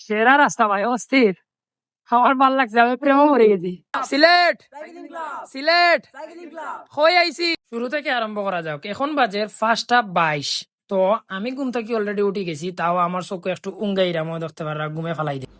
সেরা রাস্তা ভাই, অস্থির। আমার ভাল লাগছে, আমি প্রেমও পড়ে গেছি। সিলেট সিলেট হয়ে আইছি। শুরু থেকে আরম্ভ করা যাক। এখন বাজে 5:22। তো আমি ঘুম থেকে অলরেডি উঠে গেছি, তাও আমার চোখে একটু উঙ্গাইরা মনে দেখতে পারা ঘুমে ফেলাই দিই।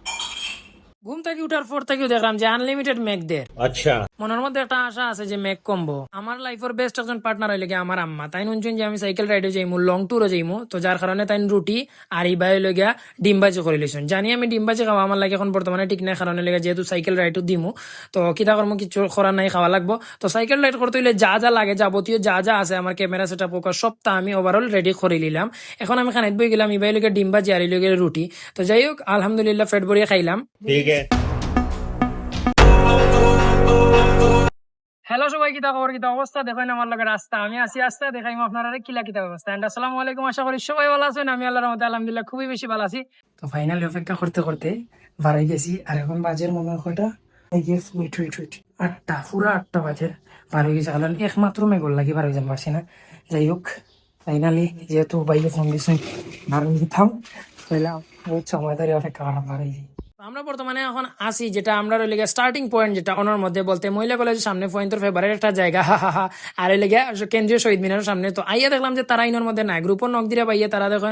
ঘুম থেকে উঠার পর থেকেও দেখলাম যে আনলিমিটেড মেঘদের। আচ্ছা, মনের মধ্যে একটা আশা আছে যে মেঘ কমবো। আমার লাইফের বেস্ট একজন পার্টনার হইলে গিয়ে আমার আম্মা। তাই নুনছেন যে আমি সাইকেল রাইডে যাইমু, লং ট্যুরে যাইমু, তো যার কারণে তাই রুটি আর এই বাইরে লইয়া ডিমবাজি করে লিছেন। জানি আমি ডিমবাজি খাওয়া আমার লাগে এখন বর্তমানে ঠিক নাই, কারণে লেগে যেহেতু সাইকেল রাইডও দিমু, তো কিতা করবো, কিছু করার নাই, খাওয়া লাগবো। তো সাইকেল রাইড করতে হইলে যা যা লাগে, যাবতীয় যা যা আছে আমার ক্যামেরা সেটা পোকা সবটা আমি ওভারঅল রেডি করে নিলাম। এখন আমি খানাইত বই গেলাম, ইবাই লইয়া ডিমবাজি আর এই লইয়া রুটি। তো যাই হোক, আলহামদুলিল্লাহ পেট ভরিয়ে খাইলাম। ঠিক আছে। হ্যালো সবাই, কিতা খবর, কিতা অবস্থা? দেখেন আমার লগে রাস্তা, আমি আছি রাস্তা দেখাইম আপনারা কিলা কিতা অবস্থা। এন্ড আসসালামু আলাইকুম, আশা করি সবাই ভালো আছেন। আমি আল্লাহর রহমতে আলহামদুলিল্লাহ খুবই বেশি ভালো আছি। তো ফাইনালি অপেক্ষা করতে করতে বাড়াই গেছি, আর এখন বাজের মনে কয়টা, আটটা, পুরো 8টা বাজে বার হয়ে গেছে। কারণ একমাত্র মেঘর লাগি বার হয়ে যাম পারছি না। যাই হোক, ফাইনালি যেহেতু বাইরে ফোন দিয়েছেন বার হয়ে যেতাম, বহুত সময় ধরে অপেক্ষা করা বার হয়ে। আমরা বর্তমানে এখন আসি যেটা আমরা রইলে স্টার্টিং পয়েন্ট, যেটা ওনার মধ্যে বলতে মহিলা কলেজের সামনে পয়েন্টের ফেভারেট একটা জায়গা, আর লেগে কেন্দ্রীয় শহীদ মিনারের সামনে। তো আইয়া দেখলাম যে তারা ইনোর মধ্যে নাই, গ্রুপও নক দিয়ে পাইয়া তারা দেখো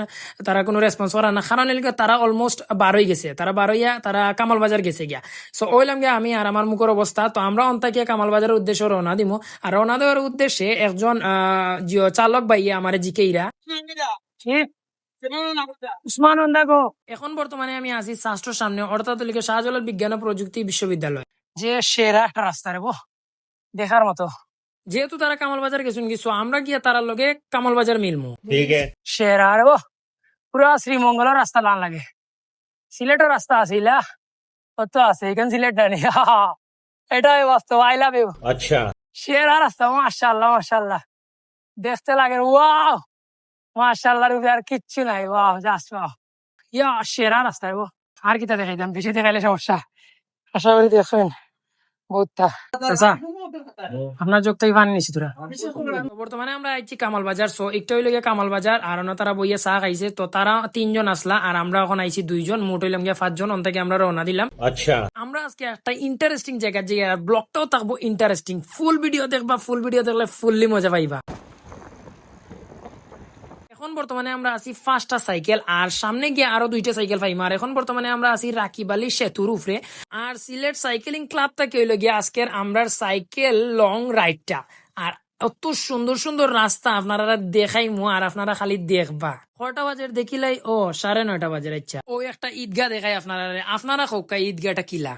তারা কোনো রেসপন্স করা না, কারণ এলাকা তারা অলমোস্ট বার হয়ে গেছে, তারা বার হইয়া তারা কামাল বাজার গেছে গিয়া। সো ওইলাম গিয়া আমি আর আমার মুখের অবস্থা। তো আমরা অন্তাকিয়া কামাল বাজারের উদ্দেশ্যে রওনা দিমু, আর রওনা দেওয়ার উদ্দেশ্যে একজন চালক ভাইয়া আমার জিকেইরা উসমান গো। এখন বর্তমানে আমি আছি শাস্ত্র সামনে, অর্থাৎ শাহজালাল বিজ্ঞান ও প্রযুক্তি বিশ্ববিদ্যালয়, যে সেরা একটা রাস্তা রে দেখার মতো। যেহেতু তারা কামাল বাজার গেছেন কিছু, আমরা গিয়ে তার লগে কামাল বাজার মিলমু। সেরা রে পুরা শ্রীমঙ্গলের রাস্তা লান লাগে। সিলেটের রাস্তা আছে ইলা কত আছে, এখানে সিলেট নাই। এটাই বাস্তব। I love you. আচ্ছা, সেরা রাস্তা, মাশাআল্লাহ মাশাআল্লাহ, দেখতে লাগে ওয়াও, মাশাআল্লাহ, আর কিচ্ছু নাই। ওয়াও, জাস্ট ওয়াও, ইয়া সেরা রাস্তা গো। আর কিতা দেখাইতাম, বেশি দেখাইলে সমস্যা। আশা করি দেখেন বহুতটা। আচ্ছা, আপনার যোগ থেকে পানি নিছি তোরা। বর্তমানে আমরা আইছি কামাল বাজার। সো একটা হইলে গিয়ে কামাল বাজার, আর তারা বইয়ে চা খাইছে। তো তারা 3জন আসলা, আর আমরা এখন আইছি 2জন, মোট হইলাম গিয়ে 5জন। অন থেকে আমরা রওনা দিলাম। আচ্ছা, আমরা আজকে একটা ইন্টারেস্টিং জায়গা, যে ব্লগটাও থাকবো ইন্টারেস্টিং। ফুল ভিডিও দেখবা, ফুল ভিডিও দেখলে ফুললি মজা পাইবা। এখন বর্তমানে আমরা আছি 5টা সাইকেল, আর সামনে গিয়ে আরো 2টা সাইকেল পাইম। আর এখন বর্তমানে আমরা আছি রাকিব আলী সেতুর উপরে। আর সিলেট সাইকেলিং ক্লাব থেকে হইলো গিয়ে আজকের আমরা সাইকেল লং রাইডটা। আর অত সুন্দর সুন্দর রাস্তা আপনারা দেখাইমু, আর আপনারা খালি দেখবা। কটা বাজের দেখিলাই? ও 9:30 বাজের। আচ্ছা, ও একটা ঈদগাহ দেখাই আপনারা। আপনারা খোকা ঈদগাহটা কিলা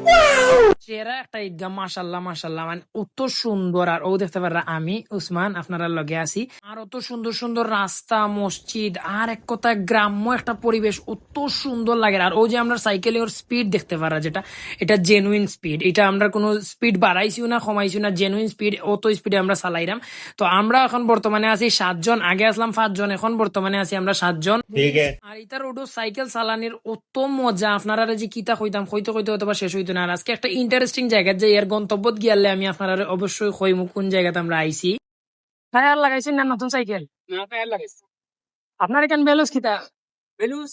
সেরা একটা ঈদগাহ, মাশাল্লাহ মাশাল্লাহ, মানে অত সুন্দর। আর ও দেখতে পারা আমি উসমান আপনারা লগে আছি। আর অত সুন্দর সুন্দর রাস্তা, মসজিদ, আর এক কথা গ্রাম্য একটা পরিবেশ, অত সুন্দর লাগে। আর ও যে আমরা সাইকেলের স্পিড দেখতে পারা, যেটা এটা জেনুইন স্পিড, এটা আমরা কোনো স্পিড বাড়াইছিও না কমাইছিও না, জেনুইন স্পিড, অত স্পিডে আমরা চালাইলাম। তো আমরা এখন বর্তমানে আছি 7জন, আগে আসলাম 5জন, এখন বর্তমানে আছি আমরা 7জন। আর এটা রোডও সাইকেল চালানির অত মজা, আপনারা যে কিতা কইতাম কইতে কইতে হয়তো বা শেষ হইতো না। আর আজকে একটা ইন্টারেস্টিং জায়গা, যে এর গন্তব্য গিয়ালে আমি আপনারা অবশ্যই কইমু কোন জায়গাতে আমরা আইছি। টায়ার লাগাইছেন না নতুন সাইকেল? না, টায়ার লাগাইছি। আপনার এখানে বেলুস কিতা? বেলুস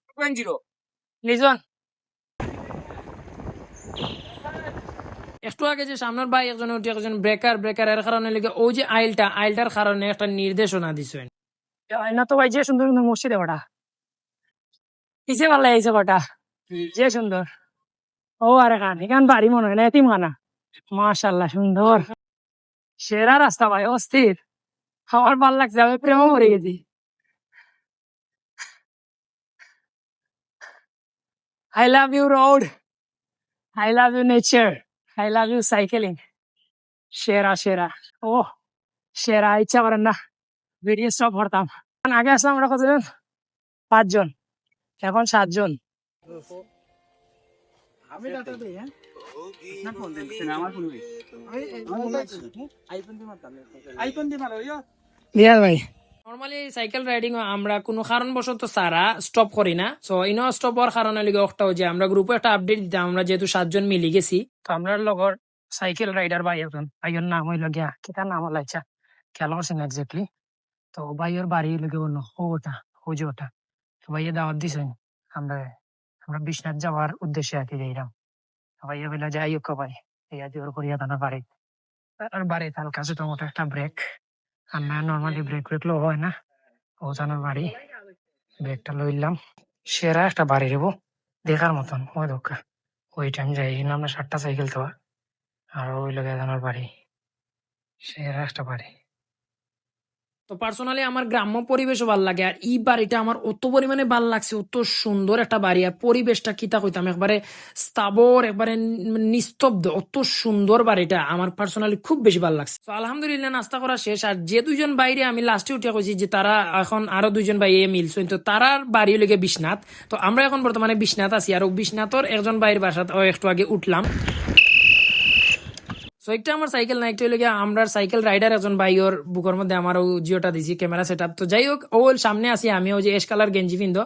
2.0 লিজন। একটু আগে যে সামনের ভাই একজন ব্রেকার এর কারণে লেগে ওই যে আইলটার কারণে একটা নির্দেশনা দিছেন। না তো ভাই, যে সুন্দর সুন্দর মসজিদ ওটা কিসে ভালো লাগছে কটা, যে সুন্দর। ও আর এখান বাড়ি মনে হয় না, এতিম খানা। মাশাআল্লাহ, সুন্দর সেরা রাস্তা ভাই, অস্থির। আমার ভাল লাগছে, আমি প্রেমও পড়ে গেছি। I love you road, I love you nature, I love you cycling. সেরা সেরা, ও সেরা, ইচ্ছা করেন না ভিডিও স্টপ করতাম। আগে আসলাম আমরা কতজন, 5জন, এখন 7জন। ভাই নর্মালি সাইকেল রাইডিং আমরা কোনো কারণবশত সারা স্টপ করি না। সো ইনো স্টপ হওয়ার কারণে লিগে ওটাও যে আমরা গ্রুপে একটা আপডেট দিতাম, আমরা যেহেতু 7জন মিলে গেছি। তো আমরা লগর সাইকেল রাইডার ভাই একজন, ভাইয়ের নাম হইল গিয়া কিতার নাম হলো, আচ্ছা খেয়াল করছেন এক্স্যাক্টলি। তো ভাইয়ের বাড়ি লগে অন্য ওটা, ও যে ওটা, তো ভাইয়া দাওয়াত দিছেন আমরা আমরা বিশ্বনাথ যাওয়ার উদ্দেশ্যে আর কি যাইলাম ভাইয়া বলে যাই হোক ভাই এই আজ ওর করিয়া টানা বাড়ি আর বাড়ি তার কাছে তো মোটা একটা ব্রেক আর না নর্মালি ব্রেক ব্রেক লো হয় না পৌঁছানোর বাড়ি ব্রেকটা লইলাম সেরা একটা বাড়ি রেবো দেখার মতন ওই দোকা ওই টাইম যাই আমরা 7টা সাইকেল তো আর ওই লোক জানার বাড়ি সেরা একটা বাড়ি তো পার্সোনালি আমার গ্রাম্য পরিবেশও ভাল লাগে আর এই বাড়িটা আমার অত পরিমাণে ভাল লাগছে অত সুন্দর একটা বাড়ি আর পরিবেশটা কিতা কইতাম একবারে স্থাবর একবারে নিস্তব্ধ অত সুন্দর বাড়িটা আমার পার্সোনালি খুব বেশি ভাল লাগছে তো আলহামদুলিল্লাহ নাস্তা করা শেষ আর যে দুইজন বাইরে আমি লাস্টে উঠে কইছি যে তারা এখন আরো দুইজন ভাই মিলছেন তো তারার বাড়ি লেগে বিশ্বনাথ তো আমরা এখন বর্তমানে বিশ্বনাথ আছি আর বিশ্বনাথর একজন বাইরের বাসাতে একটু আগে উঠলাম সো একটা আমার সাইকেল না একটা হইলে আমরা সাইকেল রাইডার একজন ভাই ওর বুকের মধ্যে আমার জিওটা দিছি ক্যামেরা সেট আপ তো যাই হোক ও সামনে আসি আমি ওই যে এস কালার গেঞ্জি পিন্ধো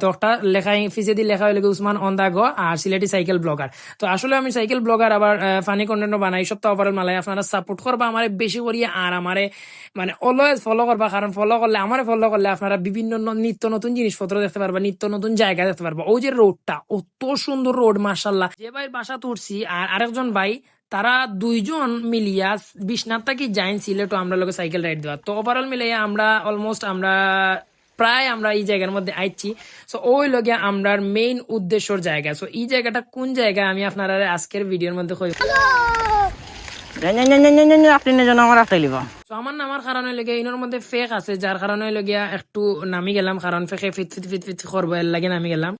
তো একটা লেখাই ফিসে দিয়ে লেখা হইলে উসমান অন দা গো আর সিলেটি সাইকেল ব্লগার তো আসলে আমি সাইকেল ব্লগার আবার ফানি কন্টেন্টও বানাই সপ্তাহ ওভারঅল মালাই আপনারা সাপোর্ট করবা আমারে বেশি করিয়া আর আমারে মানে অলওয়েজ ফলো করবা কারণ ফলো করলে আমারে ফলো করলে আপনারা বিভিন্ন নিত্য নতুন জিনিসপত্র দেখতে পারবা নিত্য নতুন জায়গা দেখতে পারবা ওই যে রোডটা অত সুন্দর রোড মার্শাল্লাহ যে ভাই বাসা তুলছি আর আরেকজন ভাই তারা দুইজন মিলিয়া বিশ্বনাথ থেকে যাইন সিলেট আমরা লোকে সাইকেল রাইড দেওয়া তো ওভারঅল মিলিয়ে আমরা অলমোস্ট আমরা প্রায় আমরা এই জায়গার মধ্যে আইছি সো ওই লগে আমরা মেইন উদ্দেশ্যর জায়গা সো এই জায়গাটা কোন জায়গা আমি আপনারা আজকের ভিডিওর মধ্যে কই আপনি যেন আমার রাখতে লিবা তো আমার নামার কারণে লেগে ইনোর মধ্যে ফেক আছে যার কারণে লগিয়া একটু নামি গেলাম কারণ ফেকে ফিট ফিট ফিট ফিট করবো এর লাগে নামি গেলাম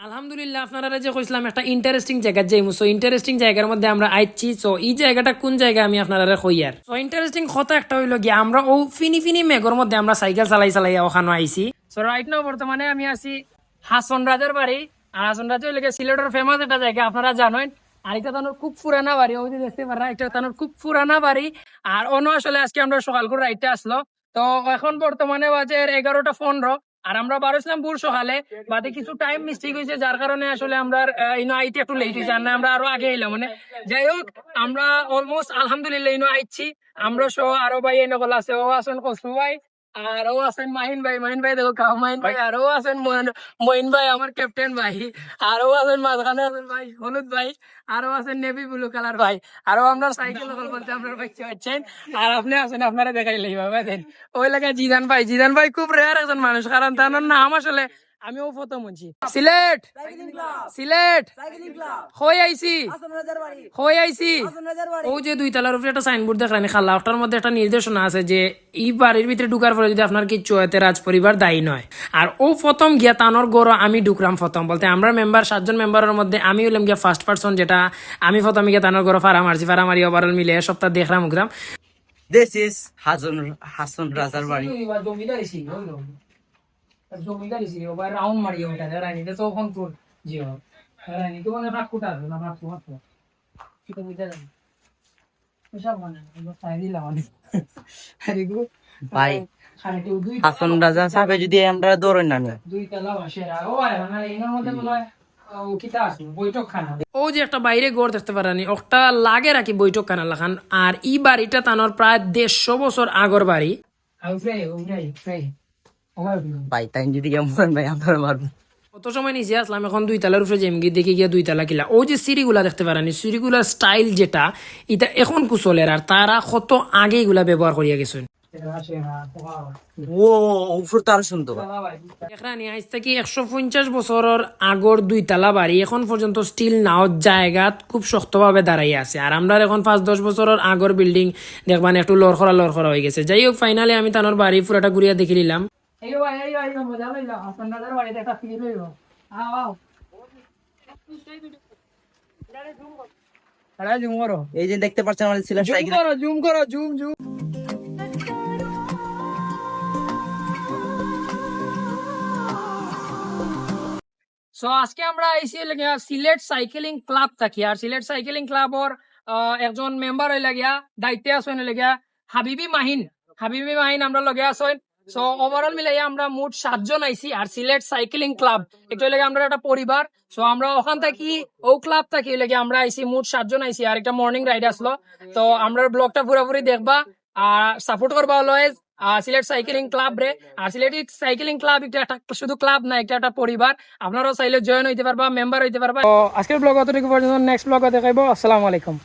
আলহামদুলিল্লাহ আপনারা যে কইছিলাম একটা ইন্টারেস্টিং জায়গা যাইমু সো ইন্টারেস্টিং জায়গার মধ্যে আমরা আইছি সো এই জায়গাটা কোন জায়গা আমি আপনারা কইয়ার সো ইন্টারেস্টিং কথা একটা হইলো গিয়ে আমরা ও ফিনি ফিনি মেঘর মধ্যে আমরা সাইকেল চালাই ওখানে আইছি সো রাইট নাও বর্তমানে আমি আছি হাসন রাজার বাড়ি আর হাসন রাজা হইলে সিলেটের ফেমাস একটা জায়গা আপনারা জানেন আর এটা তানোর খুব পুরানা বাড়ি ওই যে দেখতে পারা এটা তানোর খুব পুরানা বাড়ি আর অন্য আসলে আজকে আমরা সকাল করে রাইটে আসলো তো এখন বর্তমানে বাজে 11:15 আর আমরা বারোছিলাম ভোর সকালে বাদে কিছু টাইম মিস্টেক হয়েছে যার কারণে আসলে আমরা আইতে একটু লেট হয়েছে আর না আমরা আরো আগে এলাম মানে যাই হোক আমরা অলমোস্ট আলহামদুলিল্লাহ আইছি আমরা সহ আরো ভাই এনেকল আছে ও আছেন কসু ভাই আর ও আছেন মাহিন ভাই দেখো কাউ মাহিন ভাই আর ও আছেন মহিন ভাই আমার ক্যাপ্টেন ভাই আর ও আছেন মাঝখানে আছেন ভাই হলুদ ভাই আরো আছেন নেভি ব্লু কালার ভাই আরো আমরা সাইকেল বলতে আপনার ভাই পাচ্ছেন আর আপনি আছেন আপনারা দেখাইলেই ভাই দেন ওই লাগে জিদান ভাই খুব রেয়ার একজন মানুষ কারণ তার নাম আসলে আমিও প্রথম শুনছি সিলেট হই আইছি ও যে 2 তলার উপরে একটা সাইনবোর্ড দেখলেন খালা ওটার মধ্যে একটা নির্দেশনা আছে যে এই বাড়ির ভিতরে ঢুকার পরে যদি আপনার কিচ্ছু হয়তো রাজ পরিবার দায়ী নয় আর ও প্রথম গিয়া তানোর গড় আমি ঢুকলাম প্রথম বলতে আমরা মেম্বার 7 জন মেম্বারের মধ্যে আমি হইলাম গিয়া ফার্স্ট পার্সন যেটা আমি প্রথমে গিয়া তানোর গড় ফারামারি ওভারঅল মিলে সপ্তাহ দেখলাম উগরাম দিস ইজ হাসন রাজার বাড়ি জমিদারি ছিল বা রাউন্ড মারিয়ে ওটা রানীতে তো ফোন কর জিও রানী তো মানে রাখ কোটা না রাখ কোটা কি তো বুঝা যায় সব মানে সাইড দিলাম আরে গো ভাই হাসন রাজা সাহেব যদি আমরা দৌড়ই না 2 তলা বাসেরা ও আরে মানে এর মধ্যে বলে ও কিতা আছে বৈঠক খানা ও যে একটা বাইরে গড় দেখতে পারানি ওটা লাগে রাখি বৈঠক খানা লাখান আর এই বাড়িটা তানোর প্রায় 150 বছর আগর বাড়ি ফ্রাই ভাই তাই যদি কেমন ভাই আপনার মারবো কত সময় নিচে আসলাম এখন 2 তলার উপরে যেমগি দেখি গিয়া 2 তলা কিলা ও যে সিঁড়িগুলা দেখতে পারানি সিঁড়িগুলার স্টাইল যেটা এটা এখন কুশলের আর তারা কত আগে এগুলা ব্যবহার করিয়া গেছেন ও উপর তার সুন্দর এখানে আজ থেকে 150 বছরের আগর 2 তলা বাড়ি এখন পর্যন্ত স্টিল নাও জায়গা খুব শক্তভাবে দাঁড়াইয়া আছে আর আমরা এখন 5-10 বছরের আগর বিল্ডিং দেখবান একটু লড়খড়া হয়ে গেছে যাই হোক ফাইনালি আমি তানোর বাড়ি পুরাটা ঘুরিয়া দেখি নিলাম এই যে দেখতে পাচ্ছেন আমাদের ছিলেন জুম করো সো আজকে আমরা আইছি সিলেট সাইকেলিং ক্লাব থাকি আর সিলেট সাইকেলিং ক্লাবর একজন মেম্বার হইলা গিয়া দায়িত্বে আছেন লাগিয়া হাবিবি মাহিন আমরা লগে আছেন সো ওভারঅল মিলাই আমরা মোট 7 জন আইছি আর সিলেট সাইকেলিং ক্লাব এটা লাগে আমরা একটা পরিবার সো আমরা ওখান থেকে ও ক্লাব থাকি লাগে আমরা আইছি মোট 7 জন আইছি আর একটা মর্নিং রাইড আসলো তো আমরা ব্লগটা পুরোপুরি দেখবা আর সাপোর্ট করবা অলওয়েজ সিলেট সাইকেলিং ক্লাব রে। আর সিলেট সাইকেলিং ক্লাব একটা শুধু ক্লাব না, একটা পরিবার। আপনারাও চাইলে জয়েন হইতে পারবা, মেম্বার হইতে পারবা। তো আজকের ব্লগ অতটুকু পর্যন্ত, নেক্সট ব্লগ দেখাইবো। আসসালামু আলাইকুম।